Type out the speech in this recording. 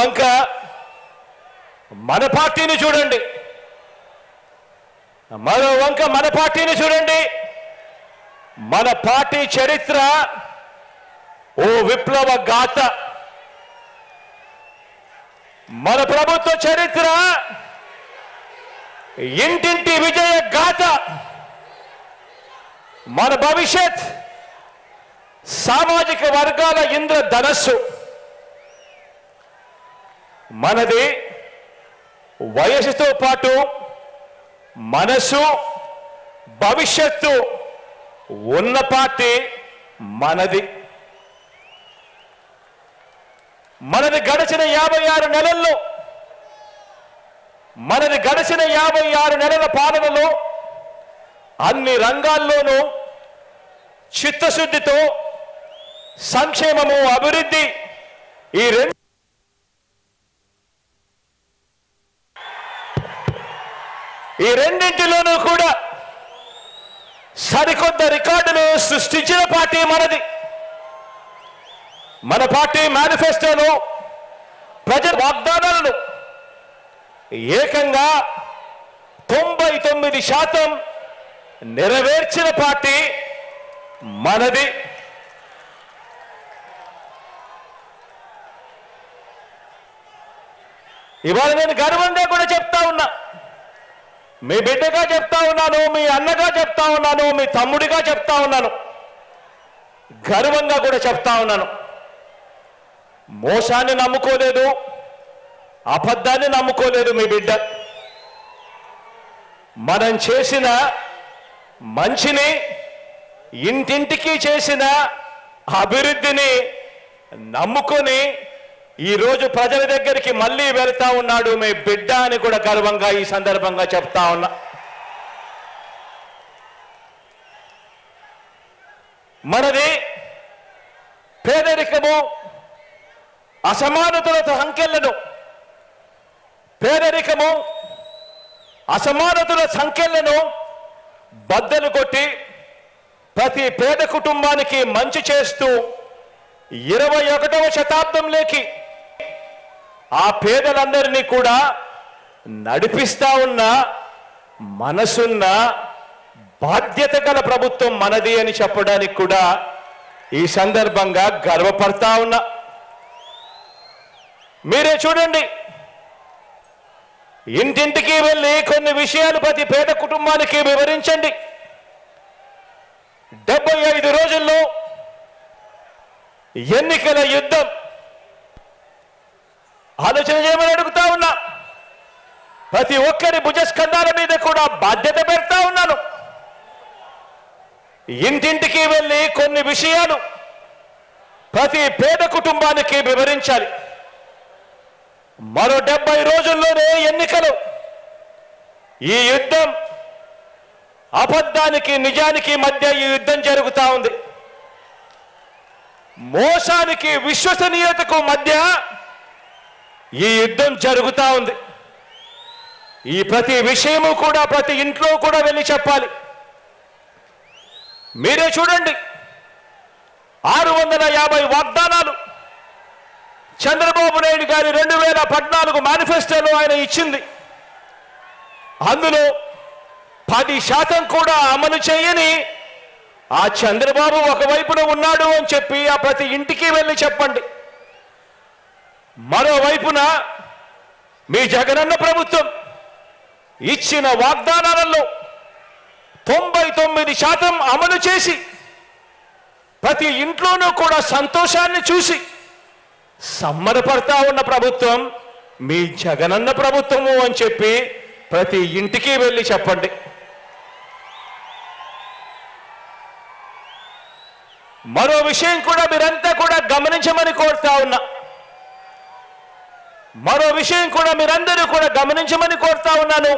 వంక మన పార్టీని చూడండి, మరో వంక మన పార్టీని చూడండి. మన పార్టీ చరిత్ర ఓ విప్లవ గాథ. మన ప్రభుత్వ చరిత్ర ఇంటింటి విజయ గాథ. మన భవిష్యత్ సామాజిక వర్గాల ఇంద్రధనస్సు. మనది వయసుతో పాటు మనసు భవిష్యత్తు ఉన్న పార్టీ మనది. మనది గడిచిన 56 నెలల్లో, మనది గడిచిన 56 నెలల పాలనలో అన్ని రంగాల్లోనూ చిత్తశుద్ధితో సంక్షేమము అభివృద్ధి ఈ రెండింటిలోనూ కూడా సరికొత్త రికార్డులు సృష్టించిన పార్టీ మనది. మన పార్టీ మేనిఫెస్టోలో ప్రజల వాగ్దానాలను ఏకంగా 99% నెరవేర్చిన పార్టీ మనది. ఇవాళ నేను గర్వంగా కూడా చెప్తా ఉన్నా, మీ బిడ్డగా చెప్తా ఉన్నాను, మీ అన్నగా చెప్తా ఉన్నాను, మీ తమ్ముడిగా చెప్తా ఉన్నాను, గర్వంగా కూడా చెప్తా ఉన్నాను. మోసాన్ని నమ్ముకోలేదు, అబద్ధాన్ని నమ్ముకోలేదు మీ బిడ్డ. మనం చేసిన మంచిని, ఇంటింటికి చేసిన అభివృద్ధిని నమ్ముకొని ఈరోజు ప్రజల దగ్గరికి మళ్ళీ వెళ్తా ఉన్నాడు మీ బిడ్డ అని కూడా గర్వంగా ఈ సందర్భంగా చెప్తా ఉన్నా. మనది పేదరికము, అసమానతల సంఖ్యలను, పేదరికము అసమానతల సంఖ్యలను బద్దలు కొట్టి ప్రతి పేద కుటుంబానికి మంచి చేస్తూ 21వ శతాబ్దంలోకి ఆ పేదలందరినీ కూడా నడిపిస్తా ఉన్న మనసున్న బాధ్యత గల ప్రభుత్వం మనది అని చెప్పడానికి కూడా ఈ సందర్భంగా గర్వపడతా ఉన్నా. మీరే చూడండి, ఇంటింటికి వెళ్ళి కొన్ని విషయాలు ప్రతి పేద కుటుంబానికి వివరించండి. 75 రోజుల్లో ఎన్నికల యుద్ధం ఆలోచన చేయమని అడుగుతా ఉన్నా. ప్రతి ఒక్కరి భుజస్కంధాల మీద కూడా బాధ్యత పెడతా ఉన్నాను. ఇంటింటికి వెళ్ళి కొన్ని విషయాలు ప్రతి పేద కుటుంబానికి వివరించాలి. మరో 70 రోజుల్లోనే ఎన్నికలు. ఈ యుద్ధం అబద్ధానికి నిజానికి మధ్య ఈ యుద్ధం జరుగుతూ ఉంది. మోసానికి విశ్వసనీయతకు మధ్య ఈ యుద్ధం జరుగుతూ ఉంది. ఈ ప్రతి విషయము కూడా ప్రతి ఇంట్లో కూడా వెళ్ళి చెప్పాలి. మీరే చూడండి, 650 వాగ్దానాలు చంద్రబాబు నాయుడు గారి 2014 మేనిఫెస్టోలో ఆయన ఇచ్చింది. అందులో 10% కూడా అమలు చేయని ఆ చంద్రబాబు ఒకవైపున ఉన్నాడు అని చెప్పి ఆ ప్రతి ఇంటికి వెళ్ళి చెప్పండి. మరోవైపున మీ జగనన్న ప్రభుత్వం ఇచ్చిన వాగ్దానాలలో 99% అమలు చేసి ప్రతి ఇంట్లోనూ కూడా సంతోషాన్ని చూసి సమ్మరపడతా ఉన్న ప్రభుత్వం మీ జగనన్న ప్రభుత్వము అని చెప్పి ప్రతి ఇంటికి వెళ్ళి చెప్పండి. మరో విషయం కూడా మీరంతా కూడా గమనించమని కోరుతా ఉన్నా. మరో విషయం కూడా మీరందరూ కూడా గమనించమని కోరుతా ఉన్నాను.